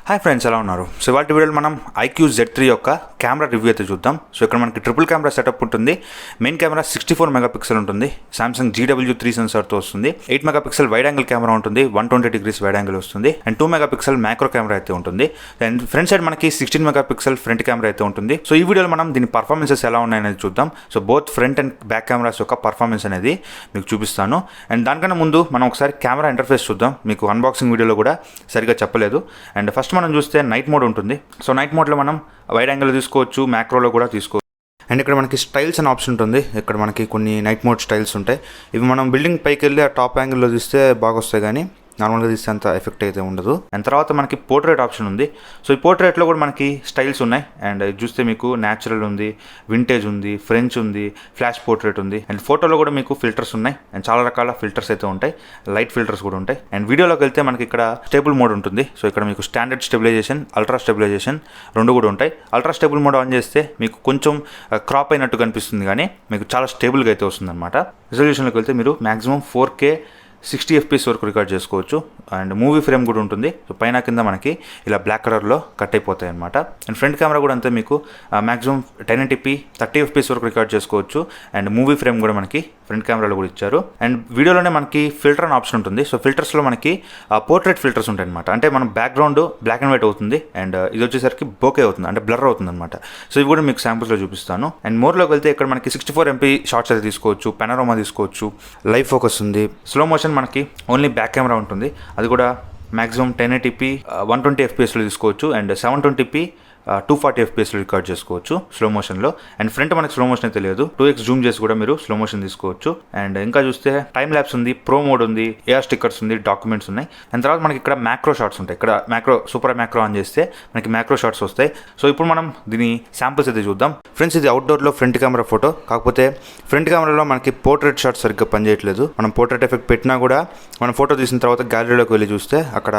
Hi friends, ఎలా ఉన్నారు? So ఇవాళ వీడియోలో మనం iQOO Z3 యొక్క కెమెరా రివ్యూ అయితే చూద్దాం. సో ఇక్కడ మనకి ట్రిపుల్ కెమెరా సెటప్ ఉంటుంది. మెయిన్ కెమెరా 64 మెగాపిక్సెల్ ఉంటుంది. సామ్సంగ్ GW3 సెన్సార్తో వస్తుంది. 8 మెగాపిక్సెల్ వైడ్ యాంగిల్ కెమెరా ఉంటుంది. 120 డిగ్రీస్ వైడ్ యాంగిల్ వస్తుంది. అండ్ 2 మెగాపిక్సెల్ మ్యాక్రో కెమెరా అయితే ఉంటుంది. అండ్ ఫ్రంట్ సైడ్ మనకి 16 మెగాపిక్సెల్ ఫ్రంట్ కెమెరా అయితే ఉంటుంది. సో ఈ వీడియోలో మనం దీని పర్ఫార్మెన్సెస్ ఎలా ఉన్నాయనేది చూద్దాం. So both front and back cameras యొక్క పర్ఫార్మెన్స్ అనేది మీకు చూపిస్తాను. అండ్ దానికన్నా ముందు మనం ఒకసారి కెమెరా ఇంటర్ఫేస్ చూద్దాం. మీకు అన్బాక్సింగ్ వీడియోలో కూడా సరిగా చెప్పలేదు. అండ్ ఫస్ట్ మనం చూస్తే నైట్ మోడ్ ఉంటుంది. సో నైట్ మోడ్లో మనం వైడ్ యాంగిల్ తీసుకోవచ్చు, మ్యాక్రోలో కూడా తీసుకోవచ్చు. అండ్ ఇక్కడ మనకి స్టైల్స్ అనే ఆప్షన్ ఉంటుంది. ఇక్కడ మనకి కొన్ని నైట్ మోడ్ స్టైల్స్ ఉంటాయి. ఇవి మనం బిల్డింగ్ పైకి వెళ్ళి ఆ టాప్ యాంగిల్లో తీస్తే బాగా వస్తాయి, కానీ నార్మల్గా తీస్తే అంత ఎఫెక్ట్ అయితే ఉండదు. అండ్ తర్వాత మనకి పోర్ట్రేట్ ఆప్షన్ ఉంది. సో ఈ పోర్ట్రేట్లో కూడా మనకి స్టైల్స్ ఉన్నాయి. అండ్ చూస్తే మీకు న్యాచురల్ ఉంది, వింటేజ్ ఉంది, ఫ్రెంచ్ ఉంది, ఫ్లాష్ పోర్ట్రేట్ ఉంది. అండ్ ఫోటోలో కూడా మీకు ఫిల్టర్స్ ఉన్నాయి. అండ్ చాలా రకాల ఫిల్టర్స్ అయితే ఉంటాయి, లైట్ ఫిల్టర్స్ కూడా ఉంటాయి. అండ్ వీడియోలోకి వెళ్తే మనకి ఇక్కడ స్టేబుల్ మోడ్ ఉంటుంది. సో ఇక్కడ మీకు స్టాండర్డ్ స్టెబిలైజేషన్, అల్ట్రా స్టెబిలైజేషన్ రెండు కూడా ఉంటాయి. అల్ట్రా స్టేబుల్ మోడ్ ఆన్ చేస్తే మీకు కొంచెం క్రాప్ అయినట్టు కనిపిస్తుంది, కానీ మీకు చాలా స్టేబుల్గా అయితే వస్తుంది అనమాట. రిజల్యూషన్లోకి వెళ్తే మీరు మ్యాక్సిమం 4K 60 FPS వరకు రికార్డ్ చేసుకోవచ్చు. అండ్ మూవీ ఫ్రేమ్ కూడా ఉంటుంది. సో పైన కింద మనకి ఇలా బ్లాక్ కలర్లో కట్ అయిపోతాయి అనమాట. అండ్ ఫ్రంట్ కెమెరా కూడా అంతే, మీకు మ్యాక్సిమం 1080p 30 FPS వరకు రికార్డ్ చేసుకోవచ్చు. అండ్ మూవీ ఫ్రేమ్ కూడా మనకి ఫ్రంట్ కెమెరాలో కూడా ఇచ్చారు. అండ్ వీడియోలోనే మనకి ఫిల్టర్ అనే ఆప్షన్ ఉంటుంది. సో ఫిల్టర్స్లో మనకి పోర్ట్రేట్ ఫిల్టర్స్ ఉంటాయి అనమాట. అంటే మనం బ్యాక్గ్రౌండ్ బ్లాక్ అండ్ వైట్ అవుతుంది, అండ్ ఇది వచ్చేసరికి బోకే అవుతుంది, అంటే బ్లర్ అవుతుంది అనమాట. సో ఇవి కూడా మీకు శాంపుల్స్లో చూపిస్తాను. అండ్ మోర్లోకి వెళ్తే ఇక్కడ మనకి 64 MP షార్ట్స్ అయితే తీసుకోవచ్చు, పెనోరామా తీసుకోవచ్చు, లైవ్ ఫోకస్ ఉంది, స్లో మోషన్ మనకి ఓన్లీ బ్యాక్ కెమెరా ఉంటుంది. అది కూడా మ్యాక్సిమం 1080p 120 FPSలో తీసుకోవచ్చు. అండ్ 720p 240 FPSలో రికార్డ్ చేసుకోవచ్చు స్లో మోషన్లో. అండ్ ఫ్రంట్ మనకి స్లో మోషన్ అయితే లేదు, 2x జూమ్ చేసి కూడా మీరు స్లో మోషన్ తీసుకోవచ్చు. అండ్ ఇంకా చూస్తే టైమ్ ల్యాప్స్ ఉంది, ప్రో మోడ్ ఉంది, AR స్టిక్కర్స్ ఉంది, డాక్యుమెంట్స్ ఉన్నాయి. అండ్ తర్వాత మనకి ఇక్కడ మ్యాక్రో షాట్స్ ఉంటాయి. ఇక్కడ సూపర్ మ్యాక్రో ఆన్ చేస్తే మనకి మ్యాక్రో షాట్స్ వస్తాయి. సో ఇప్పుడు మనం దీని శాంపుల్స్ అయితే చూద్దాం. ఫ్రెండ్స్, ఇది అవుట్డోర్లో ఫ్రంట్ కెమెరా ఫోటో. కాకపోతే ఫ్రంట్ కెమెరాలో మనకి పోర్ట్రేట్ షాట్ సరిగ్గా పనిచేయట్లేదు. మనం పోర్ట్రేట్ ఎఫెక్ట్ పెట్టినా కూడా మనం ఫోటో తీసిన తర్వాత గ్యాలరీలోకి వెళ్ళి చూస్తే అక్కడ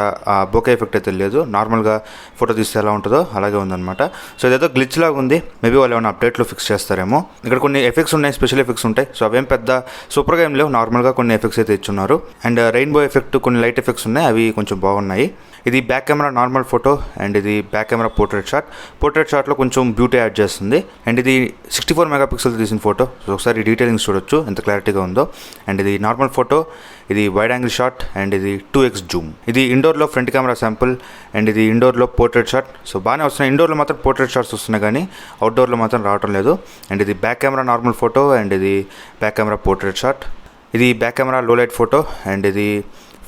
బోకే ఎఫెక్ట్ అయితే లేదు. నార్మల్గా ఫోటో తీస్తే ఎలా ఉంటుందో అలాగే ఉంది అనమాట. సో ఇదేదో గ్లిచ్ లాగా ఉంది. మేబీ వాళ్ళు ఏమైనా అప్డేట్లో ఫిక్స్ చేస్తారేమో. ఇక్కడ కొన్ని ఎఫెక్ట్స్ ఉన్నాయి, స్పెషల్ ఎఫెక్ట్స్ ఉంటాయి. సో అవేం పెద్ద సూపర్గా ఏం లేవు, నార్మల్గా కొన్ని ఎఫెక్ట్స్ అయితే ఇచ్చున్నారు. అండ్ రెయిన్బో ఎఫెక్ట్, కొన్ని లైట్ ఎఫెక్ట్స్ ఉన్నాయి, అవి కొంచెం బాగున్నాయి. ఇది back camera normal photo, and ఇది back camera portrait shot. Portrait షాట్లో కొంచెం బ్యూటీ యాడ్ చేస్తుంది. అండ్ ఇది 64 మెగాపిక్సెల్ తీసిన ఫోటో. సో ఒకసారి డీటెయిలింగ్స్ చూడొచ్చు ఎంత క్లారిటీగా ఉందో. అండ్ ఇది నార్మల్ ఫోటో, ఇది వైడ్ యాంగిల్ షాట్, అండ్ ఇది 2x జూమ్. ఇది ఇండోర్లో ఫ్రంట్ కెమెరా శాంపుల్, అండ్ ఇది ఇండోర్లో పోర్ట్రేట్ షాట్. సో బాగానే వస్తున్నాయి. ఇండోర్లో మాత్రం పోర్ట్రేట్ షాట్స్ వస్తున్నాయి, కానీ అవుట్డోర్లో మాత్రం రావడం లేదు. అండ్ ఇది back camera normal photo, and ఇది బ్యాక్ కెమెరా పోర్ట్రేట్ షాట్. ఇది బ్యాక్ కెమెరా లో లైట్ ఫోటో, అండ్ ఇది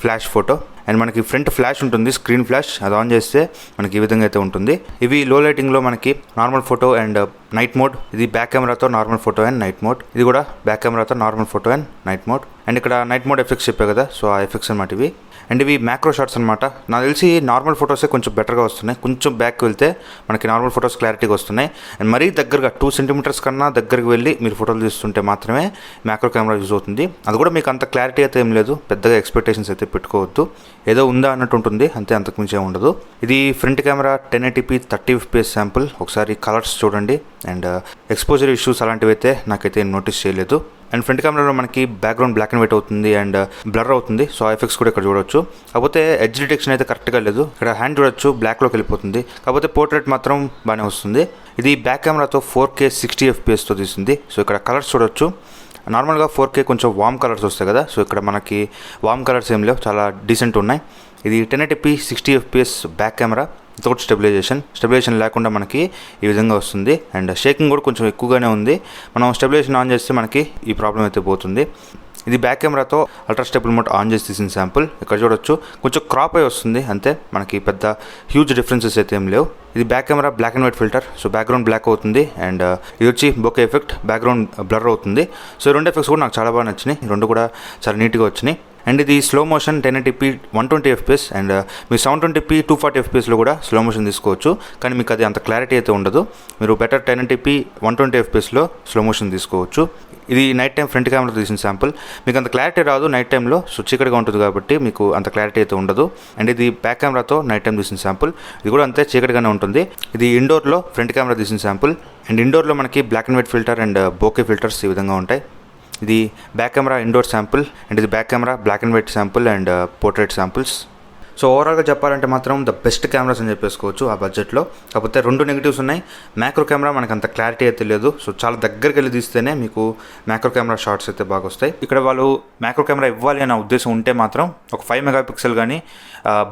ఫ్లాష్ ఫోటో. అండ్ మనకి ఫ్రంట్ ఫ్లాష్ ఉంటుంది, స్క్రీన్ ఫ్లాష్. అది ఆన్ చేస్తే మనకి ఈ విధంగా అయితే ఉంటుంది. ఇవి లో లైటింగ్లో మనకి normal photo and night mode. ఇది బ్యాక్ కెమెరాతో normal photo and night mode. ఇది కూడా బ్యాక్ కెమెరాతో normal photo and night mode. And ఇక్కడ నైట్ మోడ్ ఎఫెక్ట్స్ చెప్పే కదా, సో ఆ ఎఫెక్ట్స్ అనమాట ఇవి. అండ్ ఇవి మ్యాక్రో షాట్స్ అనమాట. నాకు తెలిసి నార్మల్ ఫొటోసే కొంచెం బెటర్గా వస్తున్నాయి. కొంచెం బ్యాక్ వెళ్తే మనకి నార్మల్ ఫొటోస్ క్లారిటీగా వస్తున్నాయి. అండ్ మరీ దగ్గరగా 2 సెంటీమీటర్స్ కన్నా దగ్గరికి వెళ్ళి మీరు ఫోటోలు తీస్తుంటే మాత్రమే మ్యాక్రో కెమెరా యూజ్ అవుతుంది. అది కూడా మీకు అంత క్లారిటీ అయితే ఏం లేదు, పెద్దగా ఎక్స్పెక్టేషన్స్ అయితే పెట్టుకోవద్దు. ఏదో ఉందా అన్నట్టు ఉంటుంది, అంతే, అంతకుమించి ఏమి ఉండదు. ఇది front camera 1080p 30 FPS sample. ఒకసారి కలర్స్ చూడండి. అండ్ ఎక్స్పోజర్ ఇష్యూస్ అలాంటివి అయితే నాకైతే నోటీస్ చేయలేదు. అండ్ ఫ్రంట్ కెమెరాలో మనకి బ్యాక్గ్రౌండ్ బ్లాక్ అండ్ వైట్ అవుతుంది, అండ్ బ్లర్ అవుతుంది. సో ఆ ఎఫెక్ట్స్ కూడా ఇక్కడ చూడొచ్చు. కాకపోతే ఎడ్జ్ డిటెక్షన్ అయితే కరెక్ట్గా లేదు. ఇక్కడ హ్యాండ్ చూడొచ్చు, బ్లాక్లోకి వెళ్ళిపోతుంది. కాకపోతే పోర్ట్రేట్ మాత్రం బాగానే వస్తుంది. ఇది బ్యాక్ కెమెరాతో 4K 60 FPSతో తీసింది. సో ఇక్కడ కలర్స్ చూడొచ్చు. నార్మల్గా 4K కొంచెం వామ్ కలర్స్ వస్తాయి కదా, సో ఇక్కడ మనకి వామ్ కలర్స్ ఏం లేవు, చాలా డీసెంట్ ఉన్నాయి. ఇది 1080p 60 FPS back camera without stabilisation లేకుండా మనకి ఈ విధంగా వస్తుంది. అండ్ షేకింగ్ కూడా కొంచెం ఎక్కువగానే ఉంది. మనం స్టెబిలైజేషన్ ఆన్ చేస్తే మనకి ఈ ప్రాబ్లం అయితే పోతుంది. ఇది బ్యాక్ కెమెరాతో అల్ట్రా స్టేబుల్ మోడ్ ఆన్ చేసి తీసిన శాంపుల్. ఇక్కడ చూడొచ్చు, కొంచెం క్రాప్ అయి వస్తుంది అంతే, మనకి పెద్ద హ్యూజ్ డిఫరెన్సెస్ అయితే ఏం లేవు. ఇది back camera black and white filter. So background black అవుతుంది, అండ్ ఇది వచ్చి బోకే ఎఫెక్ట్, బ్యాక్గ్రౌండ్ బ్లర్ అవుతుంది. సో ఈ 2 ఎఫెక్ట్స్ కూడా నాకు చాలా బాగా నచ్చినాయి. 2 కూడా చాలా నీట్గా వచ్చినాయి. అండ్ ఇది slow motion 1080p 120 FPS, and మీరు 720p 240 FPSలో కూడా స్లో మోషన్ తీసుకోవచ్చు. కానీ మీకు అది అంత క్లారిటీ అయితే ఉండదు. మీరు బెటర్ 1080p 120 FPSలో స్లో మోషన్ తీసుకోవచ్చు. ఇది నైట్ టైం ఫ్రంట్ కెమెరా తీసిన శాంపుల్. మీకు అంత క్లారిటీ రాదు నైట్ టైంలో, సో చీకటిగా ఉంటుంది కాబట్టి మీకు అంత క్లారిటీ అయితే ఉండదు. అండ్ ఇది బ్యాక్ కెమెరాతో నైట్ టైం తీసిన శాంపుల్. ఇది కూడా అంతే చీకటిగానే ఉంటుంది. ఇది ఇండోర్లో ఫ్రంట్ కెమెరా తీసిన శాంపుల్. అండ్ ఇండోర్లో మనకి black and white filter and bokeh filters ఈ విధంగా ఉంటాయి. ఇది back camera indoor sample, and ఇది back camera black and white sample and portrait samples. So ఓవరాల్గా చెప్పాలంటే మాత్రం ద బెస్ట్ కెమెరాస్ అని చెప్పేసుకోవచ్చు ఆ బడ్జెట్లో. కాకపోతే 2 నెగిటివ్స్ ఉన్నాయి. మ్యాక్రో కెమెరా మనకు అంత క్లారిటీ అయితే లేదు. సో చాలా దగ్గరికి వెళ్ళి తీస్తేనే మీకు మ్యాక్రో కెమెరా షాట్స్ అయితే బాగా వస్తాయి. ఇక్కడ వాళ్ళు మ్యాక్రో కెమెరా ఇవ్వాలి అనే ఉద్దేశం ఉంటే మాత్రం ఒక 5 మెగాపిక్సెల్ కానీ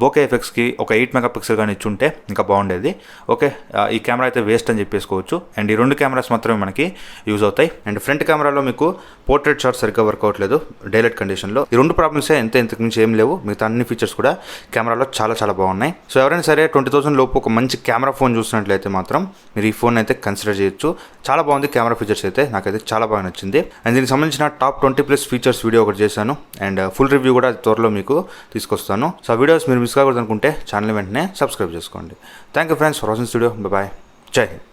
బోకే ఎఫెక్ట్స్కి ఒక 8 మెగాపిక్సెల్ కానీ ఇచ్చుంటే ఇంకా బాగుండేది. ఓకే, ఈ కెమెరా అయితే వేస్ట్ అని చెప్పేసుకోవచ్చు. అండ్ ఈ 2 కెమెరాస్ మాత్రమే మనకి యూజ్ అవుతాయి. అండ్ ఫ్రంట్ కెమెరాలో మీకు పోర్ట్రేట్ షాట్ సరిగ్గా వర్క్ అవ్వట్లేదు డైలైట్ కండిషన్లో. ఈ 2 ప్రాబ్లమ్సే, ఇంతకు మించి ఏం లేవు. మిగతా అన్ని ఫీచర్స్ కూడా కెమెరాలో చాలా చాలా బాగున్నాయి. సో ఎవరైనా సరే 20,000 లోపు ఒక మంచి కెమెరా ఫోన్ చూసినట్లయితే మాత్రం మీరు ఈ ఫోన్ అయితే కన్సిడర్ చేయొచ్చు. చాలా బాగుంది కెమెరా ఫీచర్స్ అయితే, నాకైతే చాలా బాగా నచ్చింది. అండ్ దీనికి సంబంధించిన టాప్ 20+ ఫీచర్స్ వీడియో ఒకటి చేశాను. అండ్ ఫుల్ రివ్యూ కూడా త్వరలో మీకు తీసుకొస్తాను. సో ఆ వీడియోస్ మీరు మిస్ కాకూడదు అనుకుంటే ఛానల్ వెంటనే సబ్స్క్రైబ్ చేసుకోండి. Thank you friends for watching video. Bye, జై హింద్.